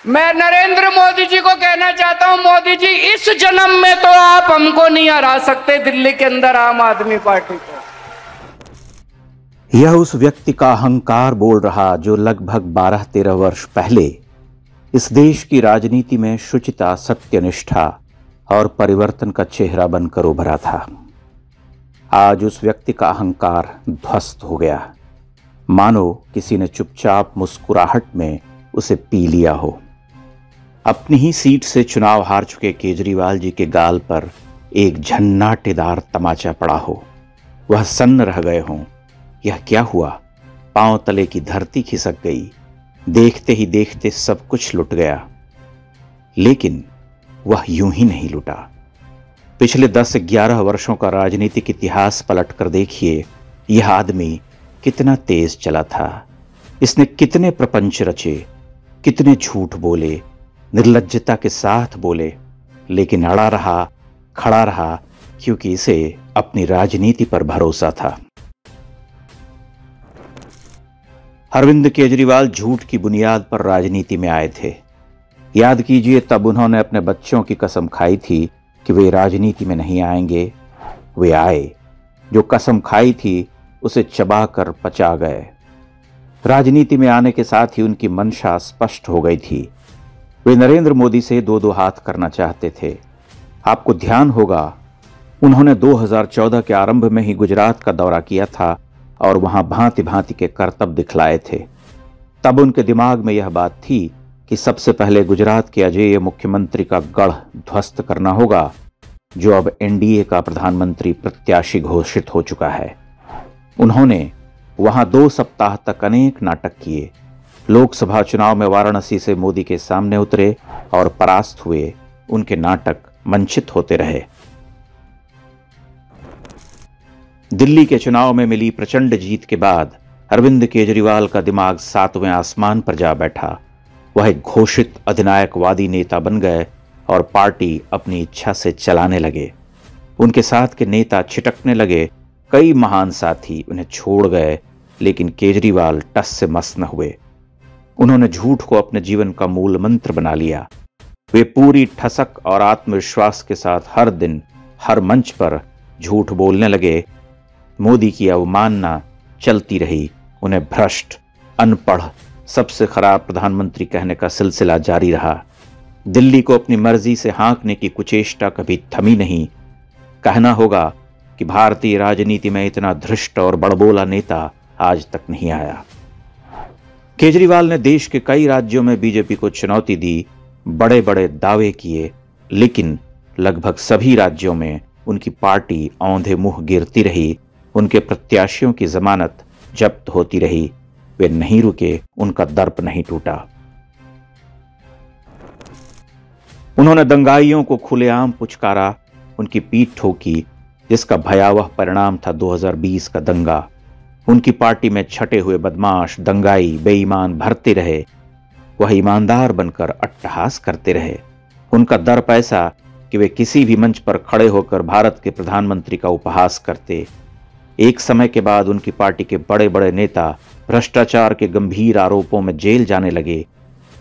मैं नरेंद्र मोदी जी को कहना चाहता हूं, मोदी जी इस जन्म में तो आप हमको नहीं हरा सकते दिल्ली के अंदर आम आदमी पार्टी को। यह उस व्यक्ति का अहंकार बोल रहा जो लगभग 12-13 वर्ष पहले इस देश की राजनीति में शुचिता, सत्यनिष्ठा और परिवर्तन का चेहरा बनकर उभरा था। आज उस व्यक्ति का अहंकार ध्वस्त हो गया, मानो किसी ने चुपचाप मुस्कुराहट में उसे पी लिया हो। अपनी ही सीट से चुनाव हार चुके केजरीवाल जी के गाल पर एक झन्नाटेदार तमाचा पड़ा हो, वह सन्न रह गए हों। यह क्या हुआ? पांव तले की धरती खिसक गई, देखते ही देखते सब कुछ लुट गया। लेकिन वह यूं ही नहीं लुटा। पिछले 10-11 वर्षों का राजनीतिक इतिहास पलट कर देखिए, यह आदमी कितना तेज चला था। इसने कितने प्रपंच रचे, कितने झूठ बोले, निर्लज्जता के साथ बोले, लेकिन अड़ा रहा, खड़ा रहा, क्योंकि इसे अपनी राजनीति पर भरोसा था। अरविंद केजरीवाल झूठ की बुनियाद पर राजनीति में आए थे। याद कीजिए, तब उन्होंने अपने बच्चों की कसम खाई थी कि वे राजनीति में नहीं आएंगे। वे आए, जो कसम खाई थी उसे चबाकर पचा गए। राजनीति में आने के साथ ही उनकी मंशा स्पष्ट हो गई थी। वे नरेंद्र मोदी से दो दो हाथ करना चाहते थे। आपको ध्यान होगा, उन्होंने 2014 के आरंभ में ही गुजरात का दौरा किया था और वहां भांति भांति के करतब दिखलाए थे। तब उनके दिमाग में यह बात थी कि सबसे पहले गुजरात के अजेय मुख्यमंत्री का गढ़ ध्वस्त करना होगा, जो अब एनडीए का प्रधानमंत्री प्रत्याशी घोषित हो चुका है। उन्होंने वहां 2 सप्ताह तक अनेक नाटक किए। लोकसभा चुनाव में वाराणसी से मोदी के सामने उतरे और परास्त हुए। उनके नाटक मंचित होते रहे। दिल्ली के चुनाव में मिली प्रचंड जीत के बाद अरविंद केजरीवाल का दिमाग 7वें आसमान पर जा बैठा। वह एक घोषित अधिनायकवादी नेता बन गए और पार्टी अपनी इच्छा से चलाने लगे। उनके साथ के नेता छिटकने लगे। कई महान साथी उन्हें छोड़ गए, लेकिन केजरीवाल टस से मस न हुए। उन्होंने झूठ को अपने जीवन का मूल मंत्र बना लिया। वे पूरी ठसक और आत्मविश्वास के साथ हर दिन हर मंच पर झूठ बोलने लगे। मोदी की अवमानना चलती रही। उन्हें भ्रष्ट, अनपढ़, सबसे खराब प्रधानमंत्री कहने का सिलसिला जारी रहा। दिल्ली को अपनी मर्जी से हाँकने की कुचेष्टा कभी थमी नहीं। कहना होगा कि भारतीय राजनीति में इतना धृष्ट और बड़बोला नेता आज तक नहीं आया। केजरीवाल ने देश के कई राज्यों में बीजेपी को चुनौती दी, बड़े बड़े दावे किए, लेकिन लगभग सभी राज्यों में उनकी पार्टी औंधे मुंह गिरती रही। उनके प्रत्याशियों की जमानत जब्त होती रही। वे नहीं रुके, उनका दर्प नहीं टूटा। उन्होंने दंगाइयों को खुलेआम पुचकारा, उनकी पीठ ठोकी, जिसका भयावह परिणाम था 2020 का दंगा। उनकी पार्टी में छटे हुए बदमाश, दंगाई, बेईमान भरते रहे। वह ईमानदार बनकर अट्टहास करते रहे। उनका दर्प ऐसा कि वे किसी भी मंच पर खड़े होकर भारत के प्रधानमंत्री का उपहास करते। एक समय के बाद उनकी पार्टी के बड़े बड़े नेता भ्रष्टाचार के गंभीर आरोपों में जेल जाने लगे।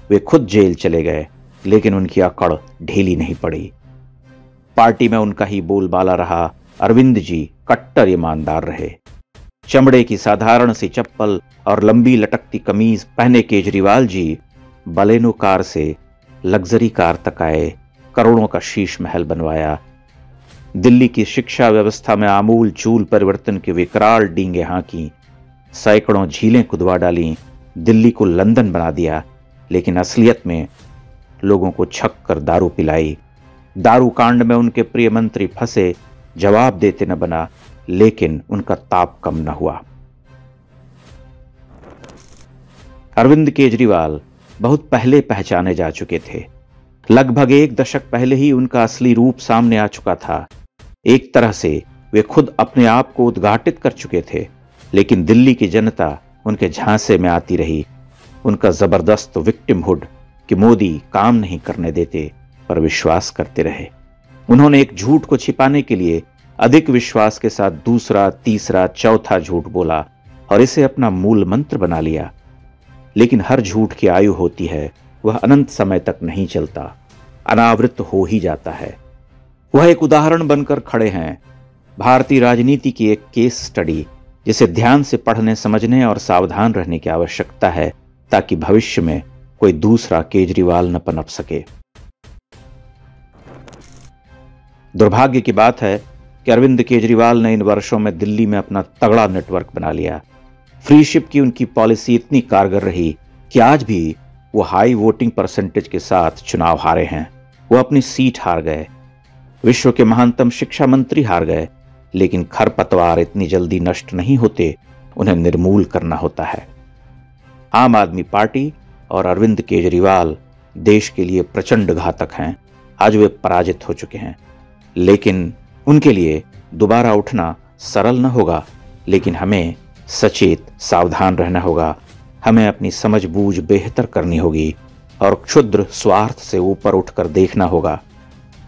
वे खुद जेल चले गए, लेकिन उनकी अकड़ ढीली नहीं पड़ी। पार्टी में उनका ही बोलबाला रहा। अरविंद जी कट्टर ईमानदार रहे। चमड़े की साधारण सी चप्पल और लंबी लटकती कमीज पहने केजरीवाल जी बलेनो कार से लग्जरी कार तक आए। करोड़ों का शीश महल बनवाया। दिल्ली की शिक्षा व्यवस्था में आमूल चूल परिवर्तन की विकराल डींगे हाँकी। सैकड़ों झीलें खुदवा डाली। दिल्ली को लंदन बना दिया, लेकिन असलियत में लोगों को छक कर दारू पिलाई। दारू कांड में उनके प्रिय मंत्री फंसे, जवाब देते न बना, लेकिन उनका ताप कम न हुआ। अरविंद केजरीवाल बहुत पहले पहचाने जा चुके थे। लगभग 1 दशक पहले ही उनका असली रूप सामने आ चुका था। एक तरह से वे खुद अपने आप को उद्घाटित कर चुके थे, लेकिन दिल्ली की जनता उनके झांसे में आती रही। उनका जबरदस्त विक्टिमहुड कि मोदी काम नहीं करने देते पर विश्वास करते रहे। उन्होंने एक झूठ को छिपाने के लिए अधिक विश्वास के साथ दूसरा, तीसरा, चौथा झूठ बोला और इसे अपना मूल मंत्र बना लिया। लेकिन हर झूठ की आयु होती है, वह अनंत समय तक नहीं चलता, अनावृत हो ही जाता है। वह एक उदाहरण बनकर खड़े हैं, भारतीय राजनीति की एक केस स्टडी, जिसे ध्यान से पढ़ने, समझने और सावधान रहने की आवश्यकता है, ताकि भविष्य में कोई दूसरा केजरीवाल न पनप सके। दुर्भाग्य की बात है कि अरविंद केजरीवाल ने इन वर्षों में दिल्ली में अपना तगड़ा नेटवर्क बना लिया। फ्रीशिप की उनकी पॉलिसी इतनी कारगर रही कि आज भी वो हाई वोटिंग परसेंटेज के साथ चुनाव हारे हैं। वो अपनी सीट हार गए, विश्व के महानतम शिक्षा मंत्री हार गए, लेकिन खरपतवार इतनी जल्दी नष्ट नहीं होते, उन्हें निर्मूल करना होता है। आम आदमी पार्टी और अरविंद केजरीवाल देश के लिए प्रचंड घातक हैं। आज वे पराजित हो चुके हैं, लेकिन उनके लिए दोबारा उठना सरल न होगा। लेकिन हमें सचेत, सावधान रहना होगा। हमें अपनी समझबूझ बेहतर करनी होगी और क्षुद्र स्वार्थ से ऊपर उठकर देखना होगा।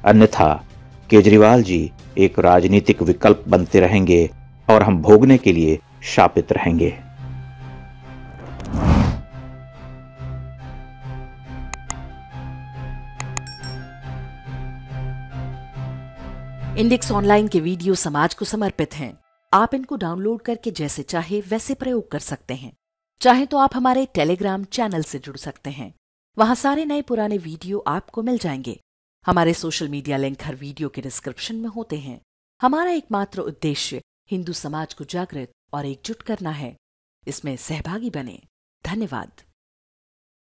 अन्यथा केजरीवाल जी एक राजनीतिक विकल्प बनते रहेंगे और हम भोगने के लिए शापित रहेंगे। इंडेक्स ऑनलाइन के वीडियो समाज को समर्पित हैं। आप इनको डाउनलोड करके जैसे चाहे वैसे प्रयोग कर सकते हैं। चाहे तो आप हमारे टेलीग्राम चैनल से जुड़ सकते हैं। वहां सारे नए पुराने वीडियो आपको मिल जाएंगे। हमारे सोशल मीडिया लिंक हर वीडियो के डिस्क्रिप्शन में होते हैं। हमारा एकमात्र उद्देश्य हिंदू समाज को जागृत और एकजुट करना है। इसमें सहभागी बने। धन्यवाद।